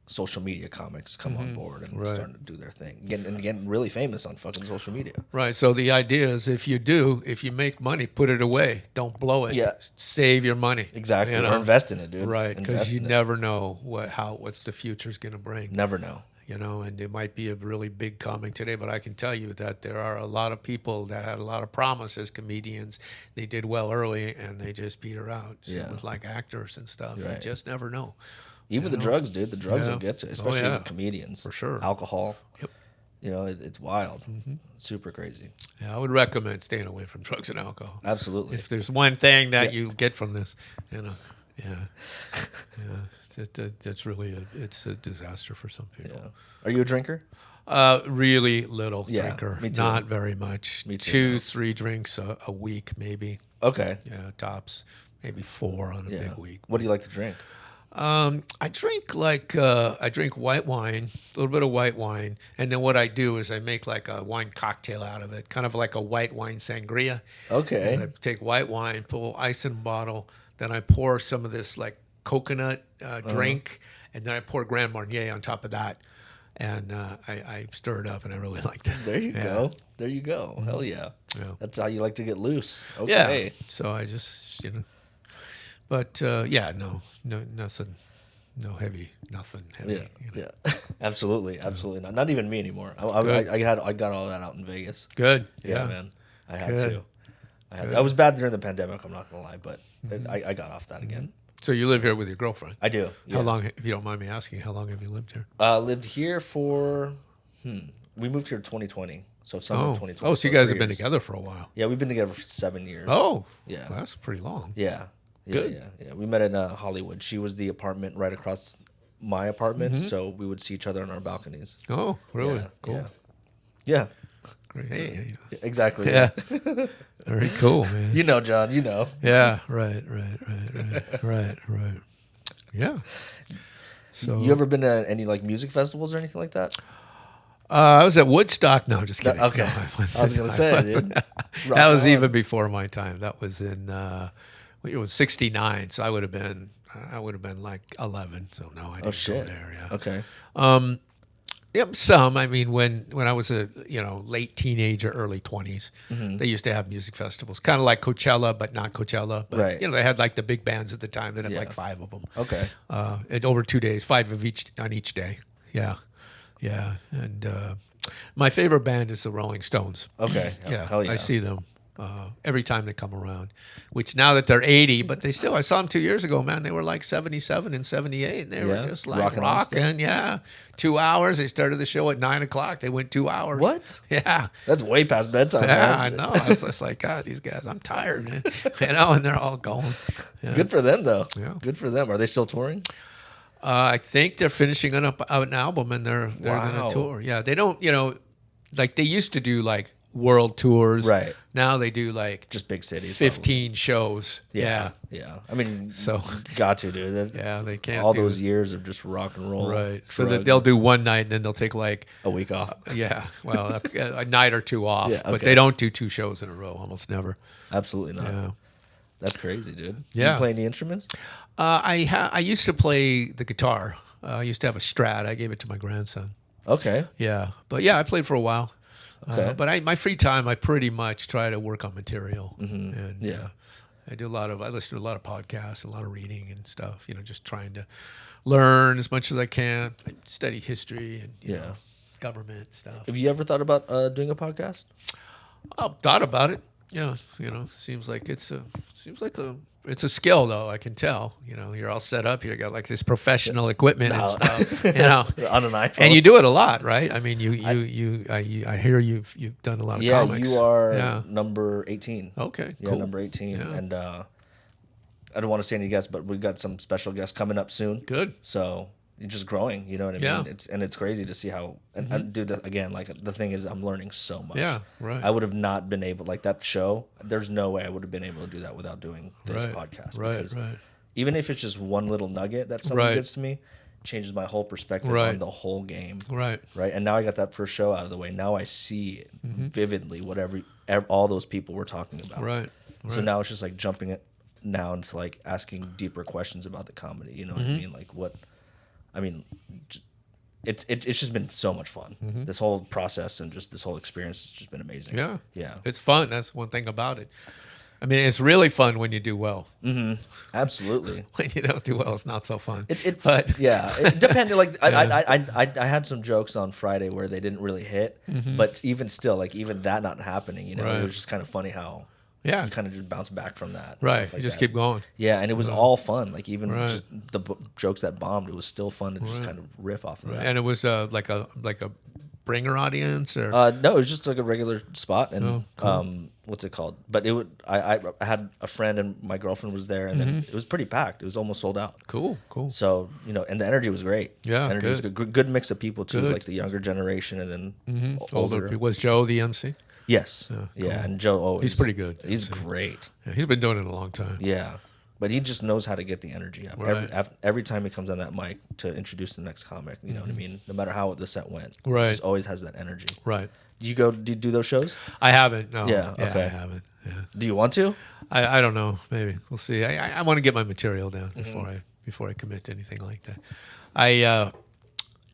Speaker 2: social media comics come on board and starting to do their thing, getting really famous on fucking social media.
Speaker 1: Right. So the idea is, if you make money, put it away. Don't blow it.
Speaker 2: Yeah.
Speaker 1: Save your money.
Speaker 2: Exactly. Or invest in it, dude.
Speaker 1: Right. Because
Speaker 2: Invest
Speaker 1: you
Speaker 2: in it.
Speaker 1: never know what's the future's going to bring.
Speaker 2: Never know.
Speaker 1: And it might be a really big comic today, but I can tell you that there are a lot of people that had a lot of promise as comedians. They did well early, and they just peter out. Same with like actors and stuff. You just never know.
Speaker 2: Even the drugs, dude. The drugs will get to, especially with
Speaker 1: with
Speaker 2: comedians.
Speaker 1: For sure.
Speaker 2: Alcohol.
Speaker 1: Yep.
Speaker 2: It's wild. Super crazy.
Speaker 1: Yeah, I would recommend staying away from drugs and alcohol.
Speaker 2: Absolutely.
Speaker 1: If there's one thing that you get from this, That's really it's a disaster for some people.
Speaker 2: Yeah. Are you a drinker?
Speaker 1: Really little
Speaker 2: Yeah,
Speaker 1: drinker.
Speaker 2: me too.
Speaker 1: Not very much.
Speaker 2: Me too,
Speaker 1: 2-3 drinks a week, maybe.
Speaker 2: Okay.
Speaker 1: Yeah, tops. Maybe 4 on a
Speaker 2: Yeah.
Speaker 1: big week.
Speaker 2: What do you like to drink?
Speaker 1: I drink white wine, a little bit of white wine, and then what I do is I make like a wine cocktail out of it, kind of like a white wine sangria.
Speaker 2: Okay.
Speaker 1: And I take white wine, put a little ice in a bottle, then I pour some of this like coconut drink, and then I pour Grand Marnier on top of that, and I stir it up, and I really like that.
Speaker 2: There you go. There you go. Hell yeah.
Speaker 1: Yeah.
Speaker 2: That's how you like to get loose.
Speaker 1: Yeah.
Speaker 2: Okay.
Speaker 1: So I just but no, nothing, no heavy, nothing heavy.
Speaker 2: Yeah. Yeah. Absolutely. Absolutely not. Not even me anymore. I got all that out in Vegas.
Speaker 1: Good.
Speaker 2: Yeah, man. I had
Speaker 1: Good.
Speaker 2: to. I was bad during the pandemic. I'm not gonna lie, but I got off that again.
Speaker 1: So you live here with your girlfriend?
Speaker 2: I do. Yeah.
Speaker 1: How long, if you don't mind me asking, how long have you lived here?
Speaker 2: Lived here for. We moved here in 2020. So summer of 2020.
Speaker 1: Oh, so you guys have
Speaker 2: 3
Speaker 1: been
Speaker 2: years.
Speaker 1: together for a while.
Speaker 2: Yeah, we've been together for 7 years.
Speaker 1: Oh,
Speaker 2: Yeah.
Speaker 1: well, that's pretty long.
Speaker 2: Yeah. Yeah,
Speaker 1: Good.
Speaker 2: yeah. We met in Hollywood. She was the apartment right across my apartment, so we would see each other on our balconies.
Speaker 1: Oh, really?
Speaker 2: Yeah,
Speaker 1: Cool.
Speaker 2: yeah.
Speaker 1: Great. Hey,
Speaker 2: Exactly.
Speaker 1: yeah. Very cool, man.
Speaker 2: You know, John. You know.
Speaker 1: Yeah. Right. Yeah. So
Speaker 2: You ever been to any like music festivals or anything like that?
Speaker 1: I was at Woodstock. No, just kidding.
Speaker 2: Okay.
Speaker 1: No,
Speaker 2: I was gonna say, dude.
Speaker 1: that
Speaker 2: Rock
Speaker 1: was
Speaker 2: on.
Speaker 1: even before my time. That was in it was '69. So I would have been like 11. So no, I didn't
Speaker 2: Shit.
Speaker 1: go there. Yeah.
Speaker 2: Okay.
Speaker 1: Yep, some. I mean, when I was a late teenager, early 20s, they used to have music festivals, kind of like Coachella, but not Coachella. But
Speaker 2: Right.
Speaker 1: they had like the big bands at the time. They had
Speaker 2: Yeah.
Speaker 1: like 5 of them.
Speaker 2: Okay.
Speaker 1: And over 2 days, 5 of each on each day. Yeah, yeah. And my favorite band is the Rolling Stones.
Speaker 2: Okay.
Speaker 1: Yeah,
Speaker 2: Hell yeah.
Speaker 1: I see them every time they come around. Which now that they're 80, but I saw them 2 years ago. Man, they were like 77 and 78, and they were
Speaker 2: Yeah,
Speaker 1: just like
Speaker 2: rocking on still.
Speaker 1: rocking. Yeah, 2 hours. They started the show at 9:00. They went 2 hours.
Speaker 2: What?
Speaker 1: Yeah.
Speaker 2: That's way past bedtime.
Speaker 1: Yeah, I
Speaker 2: man.
Speaker 1: know. I was just like, God, these guys, I'm tired, man. And they're all going. Yeah.
Speaker 2: Good for them, though.
Speaker 1: Yeah.
Speaker 2: Good for them. Are they still touring?
Speaker 1: I think they're finishing out an album, and they're
Speaker 2: Wow.
Speaker 1: going to tour. Yeah, they don't, like they used to do like world tours.
Speaker 2: Right.
Speaker 1: Now they do like
Speaker 2: Just big cities.
Speaker 1: 15 shows. Yeah.
Speaker 2: Yeah. I mean,
Speaker 1: So-
Speaker 2: got to, dude.
Speaker 1: Yeah, they can't.
Speaker 2: All
Speaker 1: do
Speaker 2: those years of just rock and roll.
Speaker 1: Right. So
Speaker 2: drug,
Speaker 1: that they'll do one night, and then they'll take like,
Speaker 2: a week off.
Speaker 1: a night or 2 off.
Speaker 2: Yeah,
Speaker 1: But
Speaker 2: okay.
Speaker 1: they don't do 2 shows in a row, almost never.
Speaker 2: Absolutely not.
Speaker 1: Yeah.
Speaker 2: That's crazy, dude.
Speaker 1: Yeah.
Speaker 2: You play any instruments?
Speaker 1: I used to play the guitar. I used to have a Strat. I gave it to my grandson.
Speaker 2: Okay.
Speaker 1: Yeah, but yeah, I played for a while.
Speaker 2: Okay.
Speaker 1: But my free time, I pretty much try to work on material. And,
Speaker 2: Yeah.
Speaker 1: I listen to a lot of podcasts, a lot of reading and stuff. Just trying to learn as much as I can. I study history and
Speaker 2: Yeah.
Speaker 1: government stuff.
Speaker 2: Have you ever thought about doing a podcast?
Speaker 1: I've thought about it. Yeah, seems like it's a skill though. I can tell. You're all set up. You got like this professional equipment and stuff.
Speaker 2: On an iPhone.
Speaker 1: And you do it a lot, right? I mean, I hear you've done a lot of
Speaker 2: Yeah,
Speaker 1: comics.
Speaker 2: you are
Speaker 1: Yeah.
Speaker 2: number 18.
Speaker 1: Okay.
Speaker 2: Yeah,
Speaker 1: Cool.
Speaker 2: number 18.
Speaker 1: Yeah.
Speaker 2: And I don't want to say any guests, but we've got some special guests coming up soon.
Speaker 1: Good.
Speaker 2: So you're just growing, you know what I
Speaker 1: Yeah.
Speaker 2: mean? It's crazy to see how, and dude, again, like the thing is I'm learning so much.
Speaker 1: Yeah, right.
Speaker 2: I would have not been able, like that show, there's no way I would have been able to do that without doing this
Speaker 1: Right,
Speaker 2: podcast.
Speaker 1: right,
Speaker 2: Because
Speaker 1: right.
Speaker 2: even if it's just one little nugget that someone
Speaker 1: Right.
Speaker 2: gives to me, changes my whole perspective
Speaker 1: Right.
Speaker 2: on the whole game.
Speaker 1: Right.
Speaker 2: Right. And now I got that first show out of the way. Now I see vividly what all those people were talking about.
Speaker 1: Right.
Speaker 2: So now it's just like jumping it now into like asking deeper questions about the comedy. You know what I mean? Like it's just been so much fun. This whole process and just this whole experience has just been amazing.
Speaker 1: Yeah.
Speaker 2: Yeah.
Speaker 1: It's fun. That's one thing about it. I mean, it's really fun when you do well.
Speaker 2: Absolutely.
Speaker 1: When you don't do well, it's not so fun.
Speaker 2: It depended. Like I had some jokes on Friday where they didn't really hit, but even still, like even that not happening,
Speaker 1: Right.
Speaker 2: it was just kind of funny how
Speaker 1: Yeah.
Speaker 2: you kind of just bounce back from that. and
Speaker 1: Right.
Speaker 2: stuff like
Speaker 1: You just
Speaker 2: that.
Speaker 1: keep going.
Speaker 2: Yeah, and it was all fun. Like even
Speaker 1: Right.
Speaker 2: just the jokes that bombed, it was still fun to just kind of riff off of that.
Speaker 1: And it was like a bringer audience or?
Speaker 2: No, it was just like a regular spot, and
Speaker 1: Oh, cool.
Speaker 2: what's it called? But it would. I had a friend, and my girlfriend was there, and then it was pretty packed. It was almost sold out.
Speaker 1: Cool.
Speaker 2: So and the energy was great.
Speaker 1: Yeah,
Speaker 2: energy was good. Good mix of people too,
Speaker 1: Good.
Speaker 2: like the younger generation, and then
Speaker 1: Older. Was Joe the MC?
Speaker 2: Yes, yeah, and Joe always.
Speaker 1: He's pretty good.
Speaker 2: He's great.
Speaker 1: Yeah, he's been doing it a long time.
Speaker 2: Yeah, but he just knows how to get the energy up.
Speaker 1: Right.
Speaker 2: Every time he comes on that mic to introduce the next comic, you know what I mean. No matter how the set went,
Speaker 1: Right.
Speaker 2: he just always has that energy.
Speaker 1: Right.
Speaker 2: Do you do those shows?
Speaker 1: I haven't. No.
Speaker 2: Yeah, okay.
Speaker 1: I haven't. Yeah.
Speaker 2: Do you want to?
Speaker 1: I don't know. Maybe we'll see. I want to get my material down before I commit to anything like that.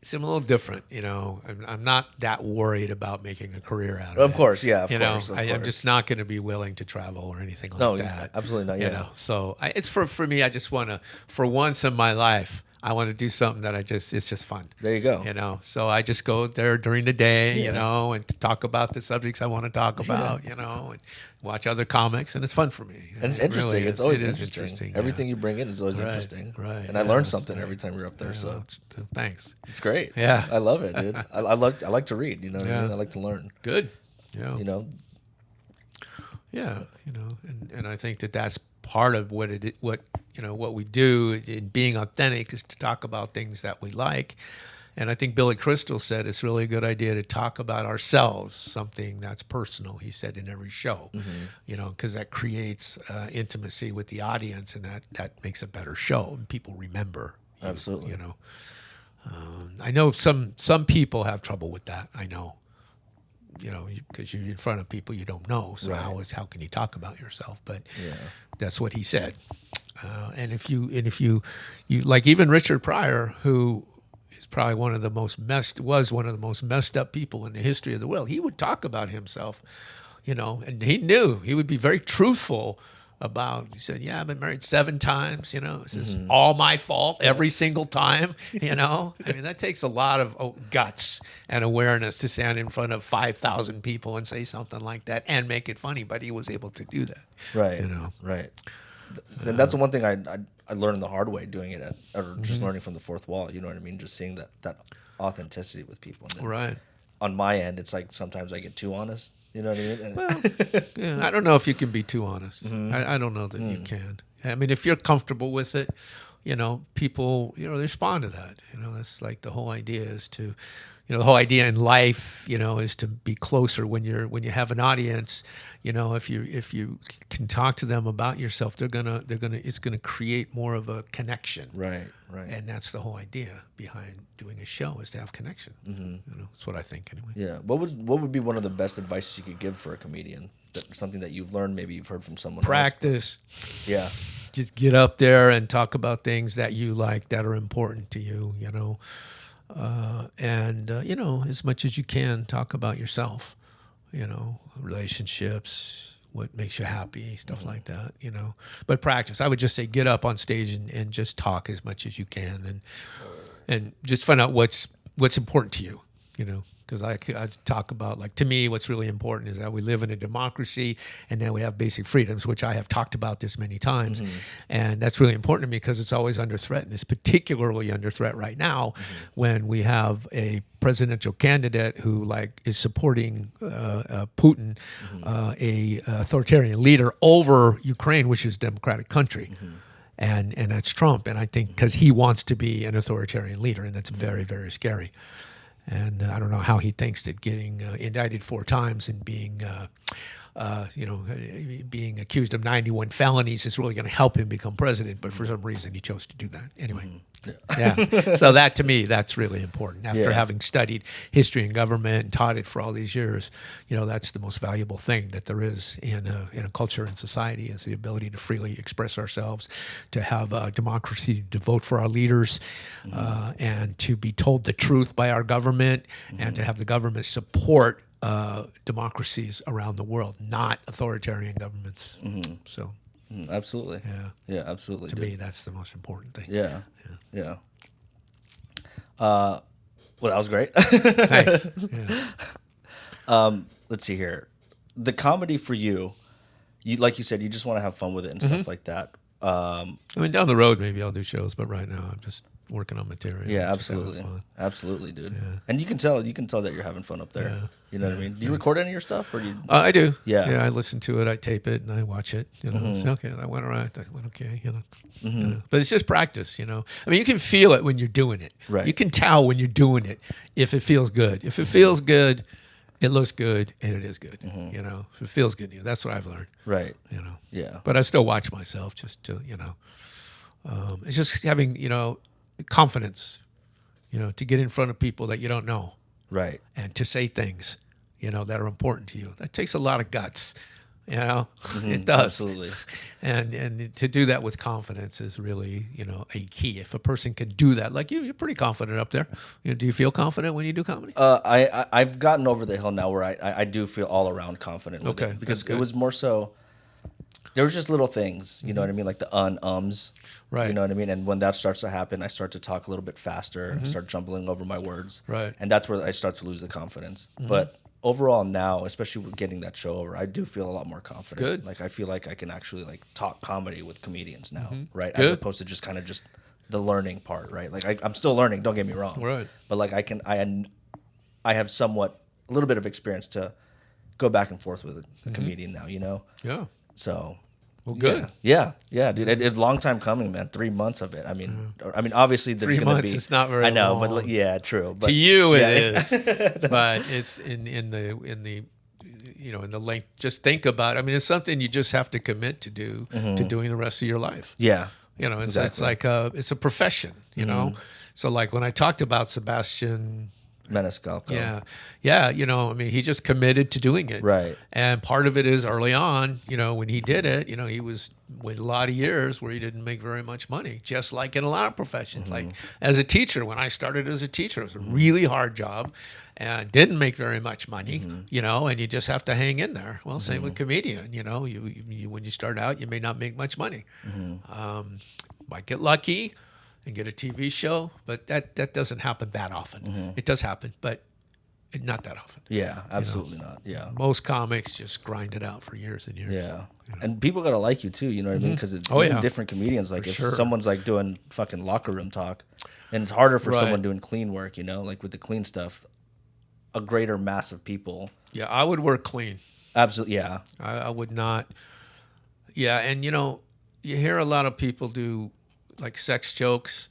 Speaker 1: I'm a little different, I'm not that worried about making a career out of it.
Speaker 2: Of course, yeah, of
Speaker 1: You
Speaker 2: course.
Speaker 1: know,
Speaker 2: of course.
Speaker 1: I'm just not going to be willing to travel or anything like
Speaker 2: No,
Speaker 1: that.
Speaker 2: absolutely not.
Speaker 1: You
Speaker 2: Yeah.
Speaker 1: know, so it's for me. I just want to, for once in my life, I want to do something that it's just fun.
Speaker 2: There you go.
Speaker 1: So I just go there during the day,
Speaker 2: Yeah.
Speaker 1: and talk about the subjects I want to talk about, and watch other comics, and it's fun for me.
Speaker 2: And it's
Speaker 1: It
Speaker 2: interesting.
Speaker 1: really
Speaker 2: It's
Speaker 1: is.
Speaker 2: always
Speaker 1: It is
Speaker 2: interesting.
Speaker 1: yeah.
Speaker 2: Everything you bring in is always
Speaker 1: Right,
Speaker 2: interesting.
Speaker 1: right,
Speaker 2: And I
Speaker 1: yeah.
Speaker 2: learn something every time you're up there. So
Speaker 1: Well, thanks.
Speaker 2: it's great.
Speaker 1: Yeah.
Speaker 2: I love it, dude. I like to read. You know what I mean? I like to learn.
Speaker 1: Good. Yeah.
Speaker 2: Yeah.
Speaker 1: And I think that's part of what we do in being authentic is to talk about things that we like. And I think Billy Crystal said it's really a good idea to talk about ourselves, something that's personal, he said in every show, because that creates intimacy with the audience, and that makes a better show, and people remember.
Speaker 2: Absolutely.
Speaker 1: I know some people have trouble with that. I know. Because you're in front of people you don't know, so
Speaker 2: Right.
Speaker 1: how can you talk about yourself? But
Speaker 2: Yeah.
Speaker 1: that's what he said. And if you like even Richard Pryor, who is probably one of the most messed up people in the history of the world, he would talk about himself, and he knew he would be very truthful about. He said, "Yeah, I've been married 7 times. This is all my fault every single time." I mean, that takes a lot of guts and awareness to stand in front of 5,000 people and say something like that and make it funny. But he was able to do that.
Speaker 2: Right. Right. And that's the one thing I learned the hard way doing it or just learning from the fourth wall. You know what I mean? Just seeing that authenticity with people. And then
Speaker 1: Right.
Speaker 2: on my end, it's like sometimes I get too honest. You know what I mean? And
Speaker 1: Yeah, I don't know if you can be too honest. I don't know that you can. I mean, if you're comfortable with it, people, they respond to that. That's like the whole idea is to, the whole idea in life, is to be closer when you have an audience. If you can talk to them about yourself, it's gonna create more of a connection.
Speaker 2: Right. Right.
Speaker 1: And that's the whole idea behind doing a show is to have connection. That's what I think anyway.
Speaker 2: Yeah. What would be one of the best advice you could give for a comedian? Something that you've learned, maybe you've heard from someone
Speaker 1: Practice.
Speaker 2: else. Yeah.
Speaker 1: Just get up there and talk about things that you like, that are important to you, and as much as you can, talk about yourself, relationships, what makes you happy, stuff like that, But practice. I would just say get up on stage and just talk as much as you can, and just find out what's important to you, Because I talk about, like, to me, what's really important is that we live in a democracy and that we have basic freedoms, which I have talked about this many times. And that's really important to me because it's always under threat, and it's particularly under threat right now when we have a presidential candidate who, is supporting Putin, a authoritarian leader over Ukraine, which is a democratic country. And that's Trump. And I think because he wants to be an authoritarian leader, and that's very, very scary. And I don't know how he thinks that getting indicted 4 times and being accused of 91 felonies is really going to help him become president. But for some reason, he chose to do that. Anyway, yeah. So that, to me, that's really important. After having studied history and government and taught it for all these years, that's the most valuable thing that there is in a culture and society is the ability to freely express ourselves, to have a democracy, to vote for our leaders, and to be told the truth by our government, and to have the government support democracies around the world, not authoritarian governments. So,
Speaker 2: absolutely. Yeah, absolutely.
Speaker 1: To me, that's the most important thing.
Speaker 2: Yeah. Well, that was great.
Speaker 1: Thanks. Yeah.
Speaker 2: Let's see here. The comedy for you, like you said, you just want to have fun with it and stuff like that.
Speaker 1: I mean, down the road, maybe I'll do shows, but right now I'm just working on material.
Speaker 2: Yeah,
Speaker 1: just having
Speaker 2: absolutely,
Speaker 1: fun.
Speaker 2: absolutely, dude.
Speaker 1: Yeah.
Speaker 2: And you can tell that you're having fun up there.
Speaker 1: Yeah.
Speaker 2: You know what I mean? Do you record any of your stuff, or do you?
Speaker 1: I do.
Speaker 2: Yeah.
Speaker 1: Yeah, I listen to it, I tape it, and I watch it. You know, say, okay, that went all right, that went okay. You know, but it's just practice. You know, I mean, you can feel it when you're doing it.
Speaker 2: Right.
Speaker 1: You can tell when you're doing it if it feels good. If it feels good, it looks good, and it is good. You know, if it feels good to you, that's what I've learned.
Speaker 2: Right.
Speaker 1: You know.
Speaker 2: Yeah.
Speaker 1: But I still watch myself just to, you know, it's just having, you know, confidence, you know, to get in front of people that you don't know
Speaker 2: Right.
Speaker 1: and to say things, you know, that are important to you. That takes a lot of guts, you know, it does.
Speaker 2: Absolutely.
Speaker 1: And to do that with confidence is really, you know, a key. If a person can do that, like you're pretty confident up there. You know, do you feel confident when you do comedy?
Speaker 2: I've gotten over the hill now where I do feel all around confident with
Speaker 1: Okay,
Speaker 2: it, because
Speaker 1: that's good.
Speaker 2: it was more so there was just little things, you know what I mean, like the ums,
Speaker 1: Right.
Speaker 2: You know what I mean, and when that starts to happen, I start to talk a little bit faster, start jumbling over my words,
Speaker 1: Right.
Speaker 2: and that's where I start to lose the confidence. But overall now, especially with getting that show over, I do feel a lot more confident.
Speaker 1: Good.
Speaker 2: Like I feel like I can actually like talk comedy with comedians now, right?
Speaker 1: Good.
Speaker 2: As opposed to just kind of just the learning part, right? Like I'm still learning. Don't get me wrong,
Speaker 1: Right.
Speaker 2: But like I have somewhat a little bit of experience to go back and forth with a comedian now, you know.
Speaker 1: Yeah.
Speaker 2: So.
Speaker 1: Well, good.
Speaker 2: Yeah, dude. It's a long time coming, man. 3 months of it. I mean, obviously there's
Speaker 1: 3
Speaker 2: going to
Speaker 1: months
Speaker 2: be.
Speaker 1: is not very
Speaker 2: I know,
Speaker 1: long.
Speaker 2: but yeah, true. But
Speaker 1: To you,
Speaker 2: yeah.
Speaker 1: it is, but it's in the you know, in the length. Just think about it. I mean, it's something you just have to commit to do to doing the rest of your life.
Speaker 2: Yeah,
Speaker 1: You know, it's
Speaker 2: Exactly.
Speaker 1: like it's a profession. You know, so like when I talked about Sebastian.
Speaker 2: Maniscalco.
Speaker 1: Yeah. You know, I mean, he just committed to doing it.
Speaker 2: Right.
Speaker 1: And part of it is early on, you know, when he did it, you know, he was with a lot of years where he didn't make very much money, just like in a lot of professions. Like as a teacher, when I started as a teacher, it was a really hard job and didn't make very much money, you know, and you just have to hang in there. Well, same with comedian, you know, you when you start out, you may not make much money. Might get lucky and get a TV show, but that doesn't happen that often. It does happen, but not that often.
Speaker 2: Yeah, absolutely not. Yeah.
Speaker 1: Most comics just grind it out for years and years.
Speaker 2: Yeah. And people got to like you too, you know what I mean? Because it's
Speaker 1: Oh,
Speaker 2: even
Speaker 1: yeah.
Speaker 2: different comedians. Like if
Speaker 1: sure.
Speaker 2: someone's like doing fucking locker room talk, and it's harder for
Speaker 1: Right.
Speaker 2: someone doing clean work, you know, like with the clean stuff, a greater mass of people.
Speaker 1: Yeah, I would work clean.
Speaker 2: Absolutely. Yeah.
Speaker 1: I would not. Yeah, and you know, you hear a lot of people do like sex jokes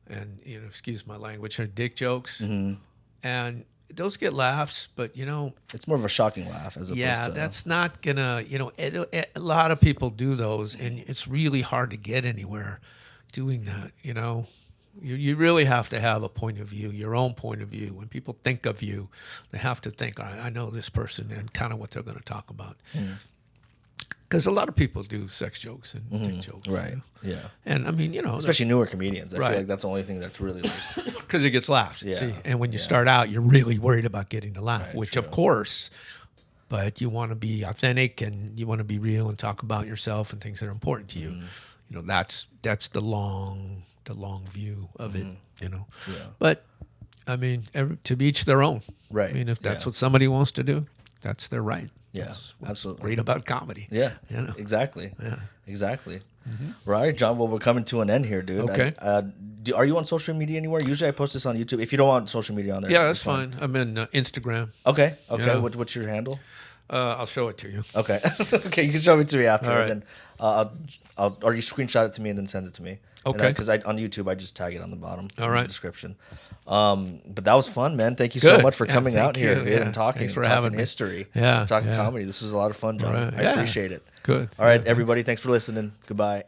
Speaker 1: and, you know, excuse my language, or dick jokes. And those get laughs, but, you know,
Speaker 2: It's more of a shocking laugh as opposed to.
Speaker 1: that's not gonna, you know, a lot of people do those, and it's really hard to get anywhere doing that, you know. You really have to have a point of view, your own point of view. When people think of you, they have to think, I know this person and kind of what they're going to talk about. Because a lot of people do sex jokes and dick jokes.
Speaker 2: Right.
Speaker 1: You know?
Speaker 2: Yeah.
Speaker 1: And I mean, you know,
Speaker 2: Especially newer comedians. I
Speaker 1: Right.
Speaker 2: feel like that's the only thing that's really like.
Speaker 1: because it gets laughs.
Speaker 2: Yeah,
Speaker 1: See? And when you
Speaker 2: yeah.
Speaker 1: start out, you're really worried about getting the laugh,
Speaker 2: Right,
Speaker 1: which
Speaker 2: true.
Speaker 1: of course, but you want to be authentic and you want to be real and talk about yourself and things that are important to you. You know, that's the long view of it. You know,
Speaker 2: Yeah.
Speaker 1: but I mean, to each their own.
Speaker 2: Right,
Speaker 1: I mean, if that's
Speaker 2: yeah.
Speaker 1: what somebody wants to do, that's their right.
Speaker 2: Yeah,
Speaker 1: That's what's
Speaker 2: absolutely.
Speaker 1: great about comedy.
Speaker 2: Yeah.
Speaker 1: You know?
Speaker 2: Exactly.
Speaker 1: Yeah.
Speaker 2: Exactly. Well, all right, John. Well, we're coming to an end here, dude.
Speaker 1: Okay.
Speaker 2: Are you on social media anywhere? Usually, I post this on YouTube. If you don't want social media on there,
Speaker 1: Yeah,
Speaker 2: it's
Speaker 1: that's fine. I'm in Instagram.
Speaker 2: Okay. Okay.
Speaker 1: Yeah.
Speaker 2: What's your handle?
Speaker 1: I'll show it to you.
Speaker 2: Okay. Okay. You can show it to me after,
Speaker 1: All right.
Speaker 2: and then I'll or you screenshot it to me and then send it to me.
Speaker 1: Okay.
Speaker 2: Because on YouTube, I just tag it on the bottom.
Speaker 1: All
Speaker 2: in
Speaker 1: right.
Speaker 2: the description. But that was fun, man. Thank you so
Speaker 1: Good.
Speaker 2: much for
Speaker 1: Yeah,
Speaker 2: coming
Speaker 1: thank
Speaker 2: out here
Speaker 1: you. Yeah.
Speaker 2: and talking.
Speaker 1: Thanks for
Speaker 2: talking
Speaker 1: having me.
Speaker 2: history.
Speaker 1: Yeah,
Speaker 2: Talking
Speaker 1: yeah.
Speaker 2: comedy. This was a lot of fun, John.
Speaker 1: All right.
Speaker 2: I
Speaker 1: Yeah.
Speaker 2: appreciate it.
Speaker 1: Good.
Speaker 2: All right,
Speaker 1: Yeah,
Speaker 2: everybody. Thanks for listening. Goodbye.